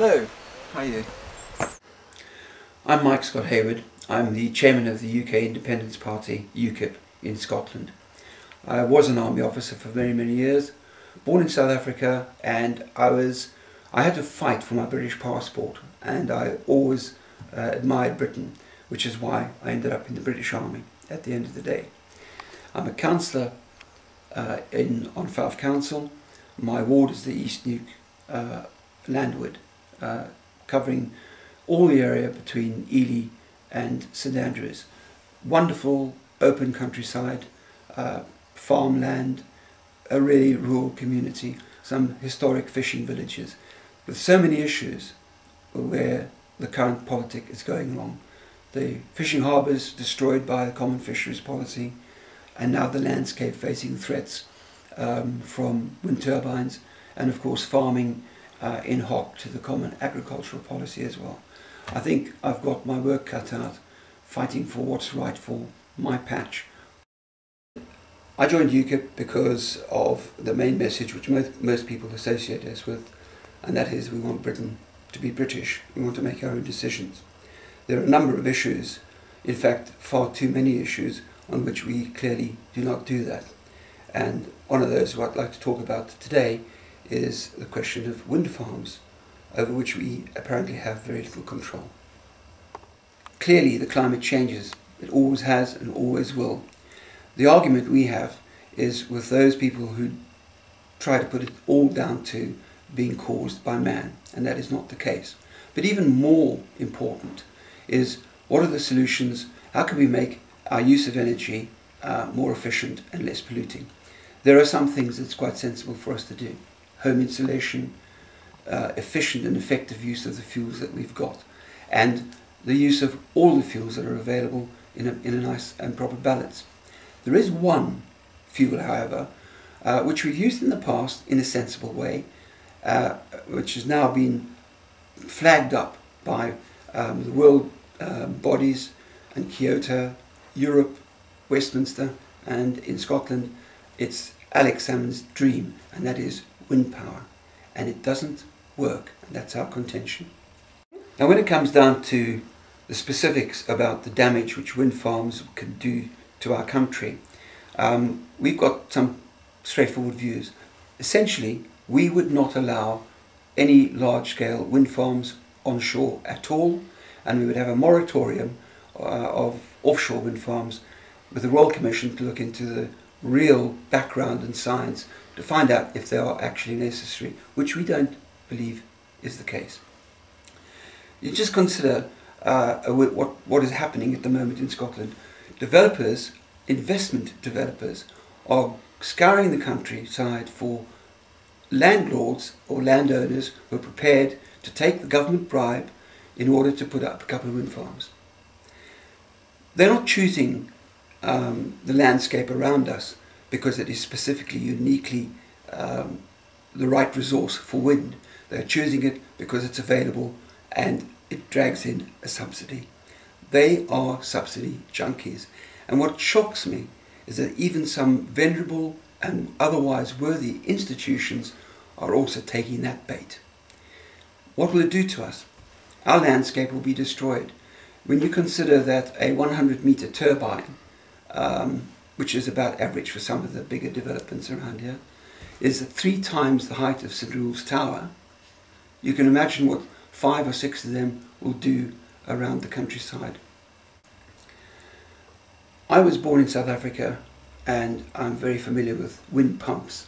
Hello, how are you? I'm Mike Scott-Hayward. I'm the chairman of the UK Independence Party, UKIP, in Scotland. I was an army officer for very many years, born in South Africa, and I had to fight for my British passport, and I always admired Britain, which is why I ended up in the British Army at the end of the day. I'm a councillor on Fife Council. My ward is the East Nuke Landward, covering all the area between Ely and St Andrews. Wonderful open countryside, farmland, a really rural community, some historic fishing villages, with so many issues where the current politic is going wrong. The fishing harbours destroyed by the common fisheries policy, and now the landscape facing threats from wind turbines, and of course farming in hock to the common agricultural policy as well. I think I've got my work cut out fighting for what's right for my patch. I joined UKIP because of the main message which most people associate us with, and that is we want Britain to be British, we want to make our own decisions. There are a number of issues, in fact far too many issues, on which we clearly do not do that. And one of those what I'd like to talk about today is the question of wind farms, over which we apparently have very little control. Clearly the climate changes, it always has and always will. The argument we have is with those people who try to put it all down to being caused by man, and that is not the case. But even more important is what are the solutions, how can we make our use of energy more efficient and less polluting. There are some things that's quite sensible for us to do. Home insulation, efficient and effective use of the fuels that we've got, and the use of all the fuels that are available in a nice and proper balance. There is one fuel, however, which we've used in the past in a sensible way, which has now been flagged up by the world bodies and Kyoto, Europe, Westminster, and in Scotland it's Alex Salmond's dream, and that is wind power. And it doesn't work, and that's our contention. Now when it comes down to the specifics about the damage which wind farms can do to our country, we've got some straightforward views. Essentially, we would not allow any large-scale wind farms onshore at all, and we would have a moratorium of offshore wind farms with the Royal Commission to look into the real background and science to find out if they are actually necessary, which we don't believe is the case. You just consider what is happening at the moment in Scotland. Developers, investment developers, are scouring the countryside for landlords or landowners who are prepared to take the government bribe in order to put up a couple of wind farms. They're not choosing the landscape around us because it is specifically, uniquely the right resource for wind. They're choosing it because it's available and it drags in a subsidy. They are subsidy junkies. And what shocks me is that even some venerable and otherwise worthy institutions are also taking that bait. What will it do to us? Our landscape will be destroyed. When you consider that a 100-meter turbine, which is about average for some of the bigger developments around here, is 3 times the height of St Rule's Tower, you can imagine what 5 or 6 of them will do around the countryside. I was born in South Africa and I'm very familiar with wind pumps.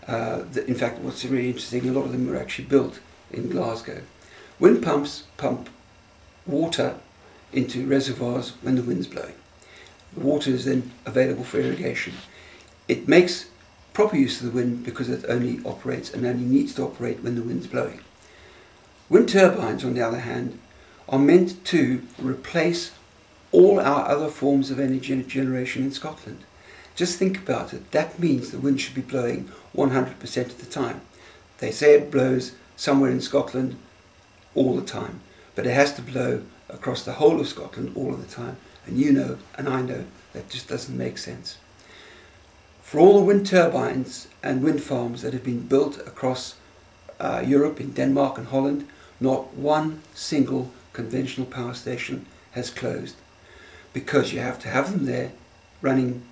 In fact, what's really interesting, a lot of them were actually built in Glasgow. Wind pumps pump water into reservoirs when the wind's blowing. The water is then available for irrigation. It makes proper use of the wind because it only operates and only needs to operate when the wind's blowing. Wind turbines, on the other hand, are meant to replace all our other forms of energy generation in Scotland. Just think about it. That means the wind should be blowing 100% of the time. They say it blows somewhere in Scotland all the time, but it has to blow across the whole of Scotland all of the time. And you know, and I know, that just doesn't make sense. For all the wind turbines and wind farms that have been built across Europe, in Denmark and Holland, not one single conventional power station has closed, because you have to have them there running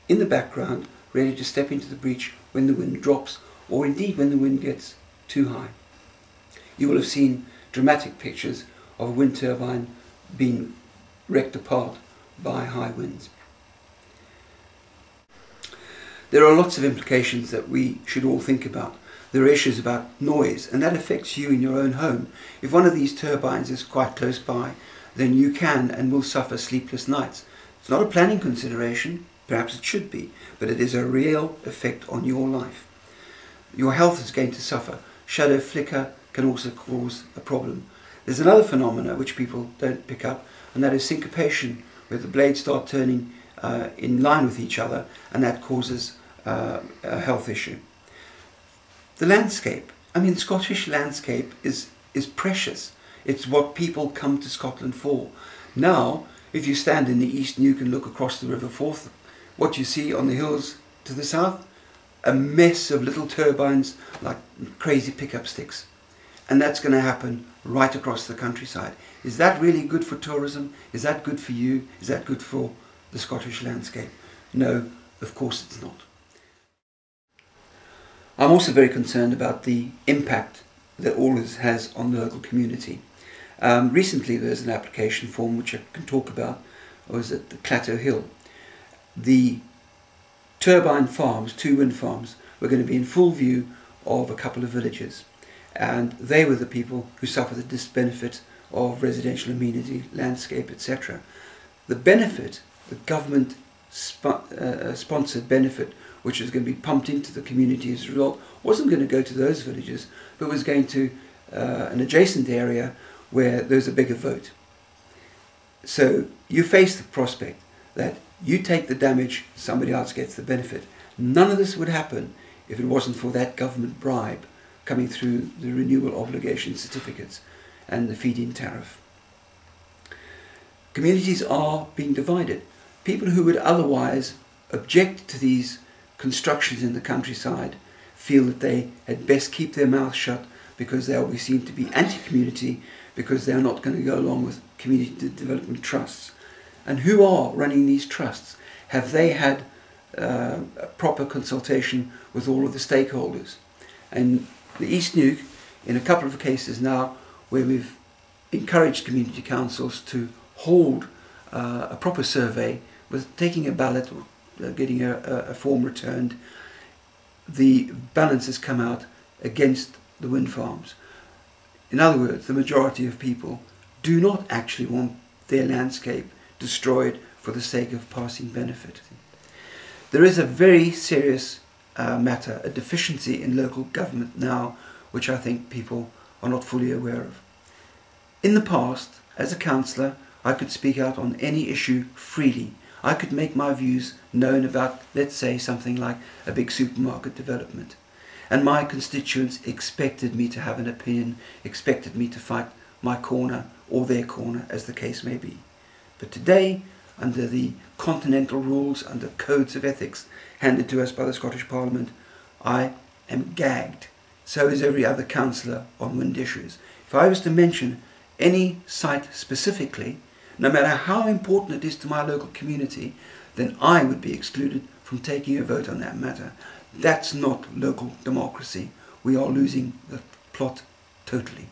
in the background, ready to step into the breach when the wind drops, or indeed when the wind gets too high. You will have seen dramatic pictures of a wind turbine being wrecked apart by high winds. There are lots of implications that we should all think about. There are issues about noise, and that affects you in your own home. If one of these turbines is quite close by, then you can and will suffer sleepless nights. It's not a planning consideration, perhaps it should be, but it is a real effect on your life. Your health is going to suffer. Shadow flicker can also cause a problem. There's another phenomena which people don't pick up, and that is syncopation, where the blades start turning in line with each other, and that causes a health issue. The landscape, the Scottish landscape is precious. It's what people come to Scotland for. Now, if you stand in the East Neuk and look across the River Forth, what you see on the hills to the south, a mess of little turbines like crazy pickup sticks. And that's going to happen right across the countryside. Is that really good for tourism? Is that good for you? Is that good for the Scottish landscape? No, of course it's not. I'm also very concerned about the impact that all this has on the local community. Recently there's an application form which I can talk about. I was at the Cllr Hill. The turbine farms, 2 wind farms, were going to be in full view of a couple of villages, and they were the people who suffered the disbenefit of residential amenity, landscape, etc. The benefit, the government sponsored benefit, which was going to be pumped into the community as a result, wasn't going to go to those villages, but was going to an adjacent area where there's a bigger vote. So you face the prospect that you take the damage, somebody else gets the benefit. None of this would happen if it wasn't for that government bribe coming through the renewable obligation certificates and the feed-in tariff. Communities are being divided. People who would otherwise object to these constructions in the countryside feel that they had best keep their mouths shut because they'll be seen to be anti-community, because they're not going to go along with community development trusts. And who are running these trusts? Have they had a proper consultation with all of the stakeholders? And the East Neuk, in a couple of cases now, where we've encouraged community councils to hold a proper survey with taking a ballot or getting a form returned, the balance has come out against the wind farms. In other words, the majority of people do not actually want their landscape destroyed for the sake of passing benefit. There is a very serious matter, a deficiency in local government now, which I think people are not fully aware of. In the past, as a councillor, I could speak out on any issue freely. I could make my views known about, let's say, something like a big supermarket development. And my constituents expected me to have an opinion, expected me to fight my corner or their corner, as the case may be. But today, under the continental rules, under codes of ethics handed to us by the Scottish Parliament, I am gagged. So is every other councillor on wind issues. If I was to mention any site specifically, no matter how important it is to my local community, then I would be excluded from taking a vote on that matter. That's not local democracy. We are losing the plot totally.